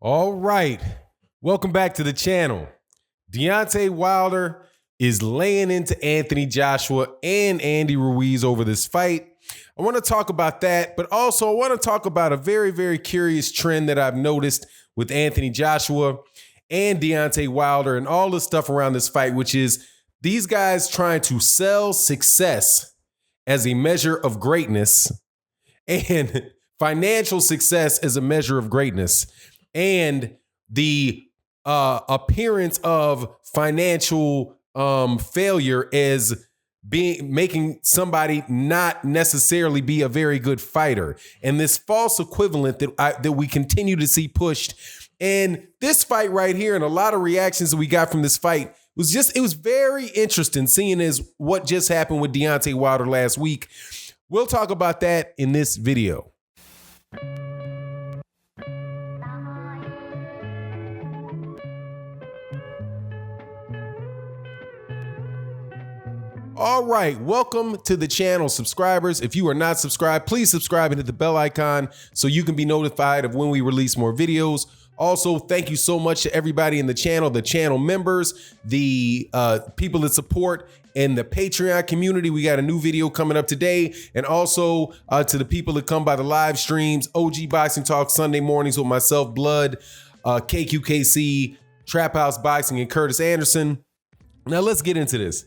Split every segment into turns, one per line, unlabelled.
All right. Welcome back to the channel. Deontay Wilder is laying into Anthony Joshua and Andy Ruiz over this fight. I want to talk about that, but also I want to talk about a very, very curious trend that I've noticed with Anthony Joshua and Deontay Wilder and all the stuff around this fight, which is these guys trying to sell success as a measure of greatness and financial success as a measure of greatness, and the appearance of financial failure as making somebody not necessarily be a very good fighter, and this false equivalent that we continue to see pushed. And this fight right here, and a lot of reactions that we got from this fight, it was very interesting seeing as what just happened with Deontay Wilder last week. We'll talk about that in this video. All right, welcome to the channel, subscribers. If you are not subscribed, please subscribe and hit the bell icon so you can be notified of when we release more videos. Also, thank you so much to everybody in the channel members, the people that support, and the Patreon community. We got a new video coming up today. And also to the people that come by the live streams, OG Boxing Talk Sunday mornings with myself, Blood, KQKC, Trap House Boxing, and Curtis Anderson. Now let's get into this.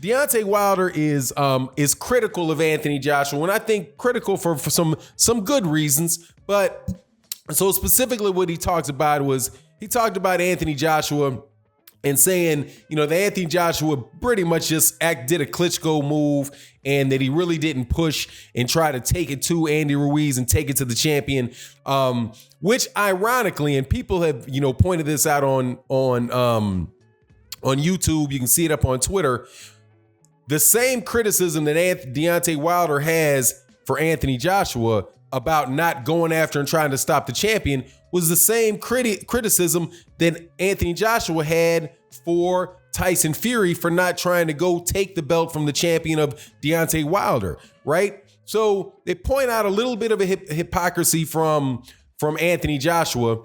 Deontay Wilder is critical of Anthony Joshua, and I think critical for some good reasons. But so specifically what he talks about was he talked about Anthony Joshua and saying, you know, that Anthony Joshua pretty much just did a Klitschko move, and that he really didn't push and try to take it to Andy Ruiz and take it to the champion, which ironically, and people have, you know, pointed this out on YouTube, you can see it up on Twitter, the same criticism that Deontay Wilder has for Anthony Joshua about not going after and trying to stop the champion was the same criticism that Anthony Joshua had for Tyson Fury for not trying to go take the belt from the champion of Deontay Wilder, right? So they point out a little bit of a hypocrisy from Anthony Joshua,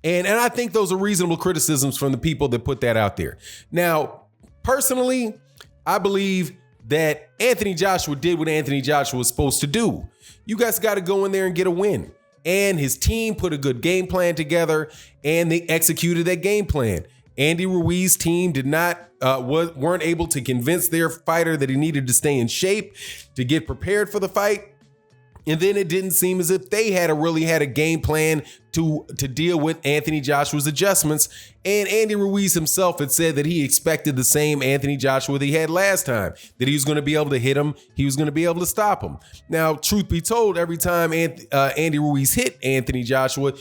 and I think those are reasonable criticisms from the people that put that out there. Now, personally, I believe that Anthony Joshua did what Anthony Joshua was supposed to do. You guys got to go in there and get a win. And his team put a good game plan together, and they executed that game plan. Andy Ruiz's team weren't able to convince their fighter that he needed to stay in shape to get prepared for the fight. And then it didn't seem as if they really had a game plan to deal with Anthony Joshua's adjustments. And Andy Ruiz himself had said that he expected the same Anthony Joshua that he had last time, that he was going to be able to hit him, he was going to be able to stop him. Now, truth be told, every time Andy Ruiz hit Anthony Joshua,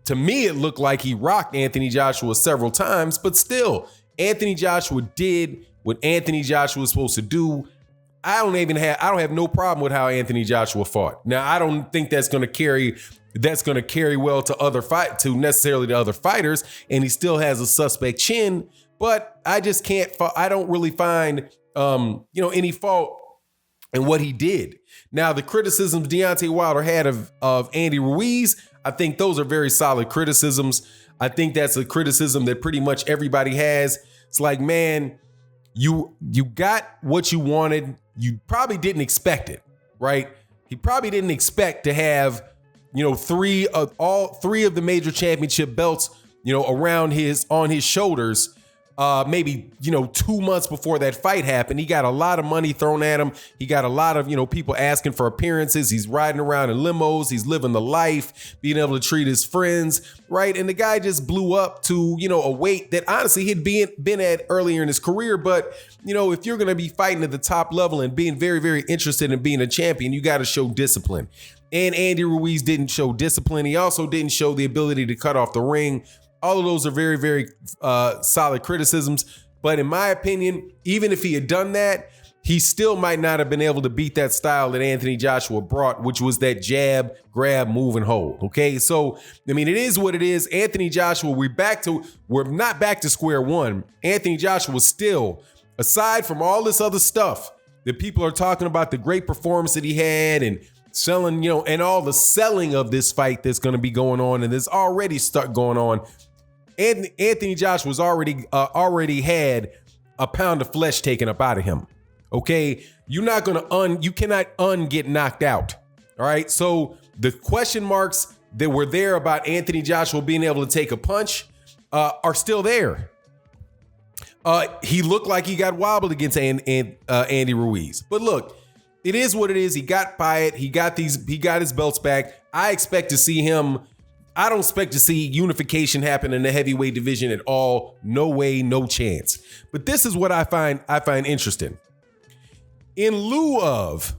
to me, it looked like he rocked Anthony Joshua several times, but still, Anthony Joshua did what Anthony Joshua was supposed to do. I don't have no problem with how Anthony Joshua fought. Now, I don't think that's going to carry well to necessarily to other fighters, and he still has a suspect chin, but I just I don't really find any fault in what he did. Now, the criticisms Deontay Wilder had of Andy Ruiz, I think those are very solid criticisms. I think that's a criticism that pretty much everybody has. It's like, man, you got what you wanted. You probably didn't expect it, right? He probably didn't expect to have, all three of the major championship belts, on his shoulders. Maybe 2 months before that fight happened. He got a lot of money thrown at him. He got a lot of people asking for appearances. He's riding around in limos. He's living the life, being able to treat his friends, right? And the guy just blew up to a weight that honestly he'd been at earlier in his career. But if you're going to be fighting at the top level and being very, very interested in being a champion, you got to show discipline. And Andy Ruiz didn't show discipline. He also didn't show the ability to cut off the ring. All of those are very, very solid criticisms. But in my opinion, even if he had done that, he still might not have been able to beat that style that Anthony Joshua brought, which was that jab, grab, move, and hold. Okay, so I mean, it is what it is. Anthony Joshua, we're not back to square one. Anthony Joshua still, aside from all this other stuff that people are talking about, the great performance that he had, and selling, and all the selling of this fight that's going to be going on, and there's already start going on. And Anthony Joshua's already had a pound of flesh taken up out of him. Okay, you cannot get knocked out. All right, so the question marks that were there about Anthony Joshua being able to take a punch are still there. He looked like he got wobbled against Andy Ruiz, but look, it is what it is. He got by it. He got his belts back. I expect to see him. I don't expect to see unification happen in the heavyweight division at all. No way, no chance. But this is what I find interesting. In lieu of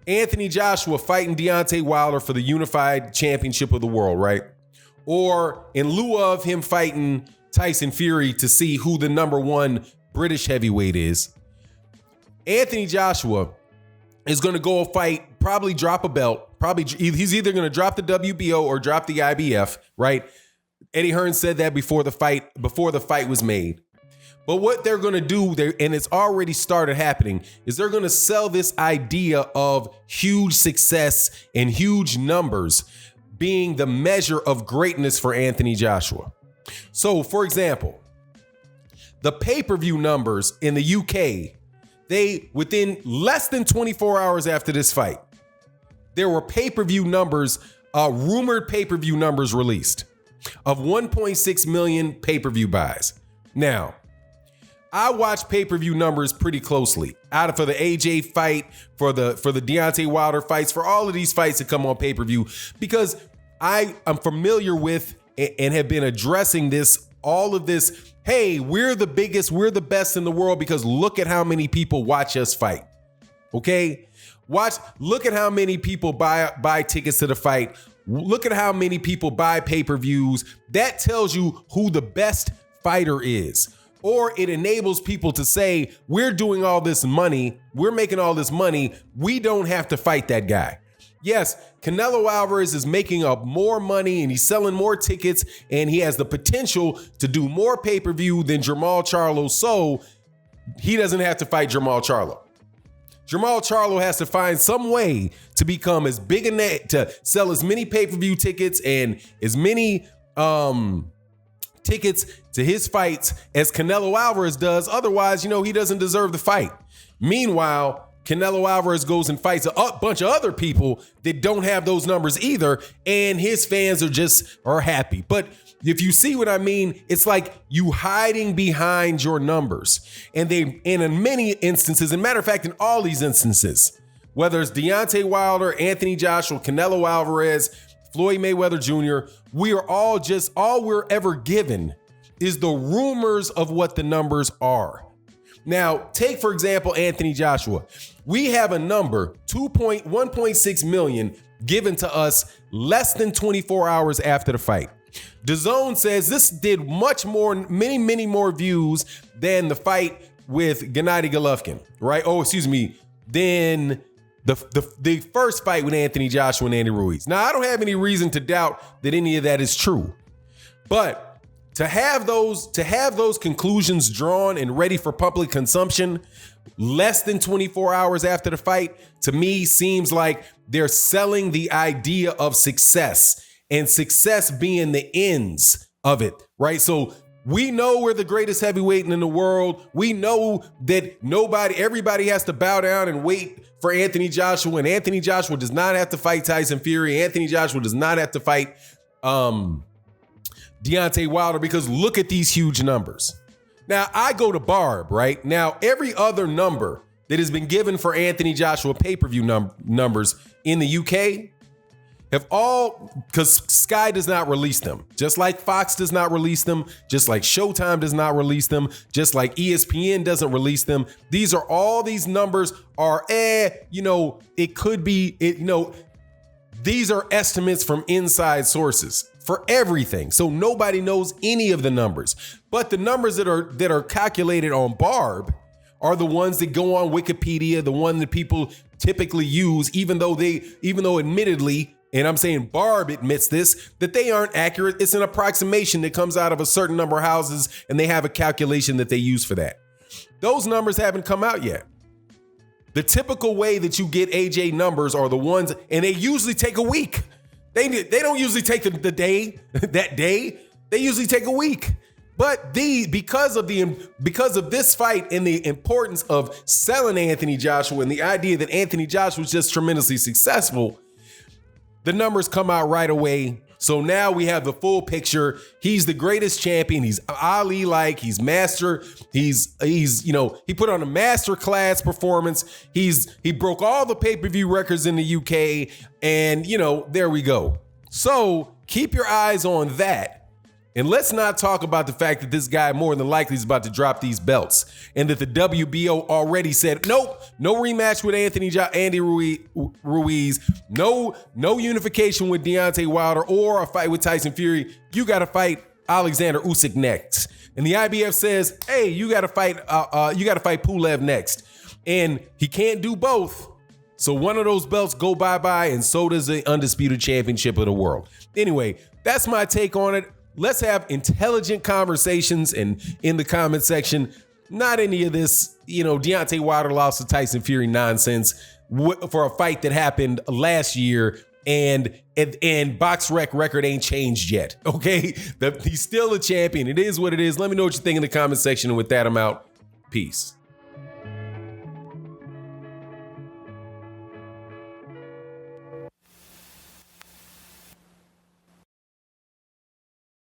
Anthony Joshua fighting Deontay Wilder for the unified championship of the world, right? Or in lieu of him fighting Tyson Fury to see who the number one British heavyweight is, Anthony Joshua is going to go fight, probably drop a belt. He's either going to drop the WBO or drop the IBF, right? Eddie Hearn said that before the fight was made. But what they're going to do there, and it's already started happening, is they're going to sell this idea of huge success and huge numbers being the measure of greatness for Anthony Joshua. So, for example, the pay-per-view numbers in the UK, within less than 24 hours after this fight, there were pay-per-view numbers, rumored pay-per-view numbers released of 1.6 million pay-per-view buys. Now, I watch pay-per-view numbers pretty closely. For the AJ fight, for the Deontay Wilder fights, for all of these fights that come on pay-per-view, because I'm familiar with and have been addressing all of this. Hey, we're the biggest, we're the best in the world because look at how many people watch us fight. Okay? Look at how many people buy tickets to the fight. Look at how many people buy pay-per-views. That tells you who the best fighter is. Or it enables people to say, we're doing all this money, we're making all this money, we don't have to fight that guy. Yes, Canelo Alvarez is making up more money and he's selling more tickets and he has the potential to do more pay-per-view than Jermall Charlo, so he doesn't have to fight Jermall Charlo. Jermall Charlo has to find some way to become as big to sell as many pay-per-view tickets and as many tickets to his fights as Canelo Alvarez does. Otherwise, he doesn't deserve the fight. Meanwhile, Canelo Alvarez goes and fights a bunch of other people that don't have those numbers either, and his fans are happy. But if you see what I mean, it's like you hiding behind your numbers. And in many instances, and matter of fact, in all these instances, whether it's Deontay Wilder, Anthony Joshua, Canelo Alvarez, Floyd Mayweather Jr., all we're ever given is the rumors of what the numbers are. Now, take, for example, Anthony Joshua. We have a number, 1.6 million, given to us less than 24 hours after the fight. DAZN says this did many more views than the fight with Gennady Golovkin, right? Than the first fight with Anthony Joshua and Andy Ruiz. Now, I don't have any reason to doubt that any of that is true, but to have those conclusions drawn and ready for public consumption less than 24 hours after the fight, to me seems like they're selling the idea of success, and success being the ends of it, right? So we know we're the greatest heavyweight in the world. We know that everybody has to bow down and wait for Anthony Joshua, and Anthony Joshua does not have to fight Tyson Fury. Anthony Joshua does not have to fight Deontay Wilder, because look at these huge numbers. Now, I go to Barb, right? Now, every other number that has been given for Anthony Joshua pay-per-view numbers in the UK because Sky does not release them, just like Fox does not release them, just like Showtime does not release them, just like ESPN doesn't release them. These numbers are, it could be, these are estimates from inside sources for everything. So nobody knows any of the numbers. But the numbers that are calculated on Barb are the ones that go on Wikipedia, the one that people typically use, even though admittedly, and I'm saying Barb admits this, that they aren't accurate. It's an approximation that comes out of a certain number of houses, and they have a calculation that they use for that. Those numbers haven't come out yet. The typical way that you get AJ numbers are the ones, and they usually take a week. They don't usually take the day, that day. They usually take a week. But because of this fight and the importance of selling Anthony Joshua and the idea that Anthony Joshua was just tremendously successful, the numbers come out right away. So now we have the full picture. He's the greatest champion. He's Ali-like. He's master. He's he put on a master class performance. He broke all the pay-per-view records in the UK, and there we go. So keep your eyes on that. And let's not talk about the fact that this guy more than likely is about to drop these belts, and that the WBO already said, nope, no rematch with Andy Ruiz, no unification with Deontay Wilder or a fight with Tyson Fury. You got to fight Alexander Usyk next. And the IBF says, hey, you got to fight Pulev next. And he can't do both. So one of those belts go bye-bye, and so does the undisputed championship of the world. Anyway, that's my take on it. Let's have intelligent conversations and in the comment section, not any of this, Deontay Wilder lost to Tyson Fury nonsense for a fight that happened last year, and BoxRec record ain't changed yet. Okay, he's still a champion. It is what it is. Let me know what you think in the comment section. And with that, I'm out. Peace.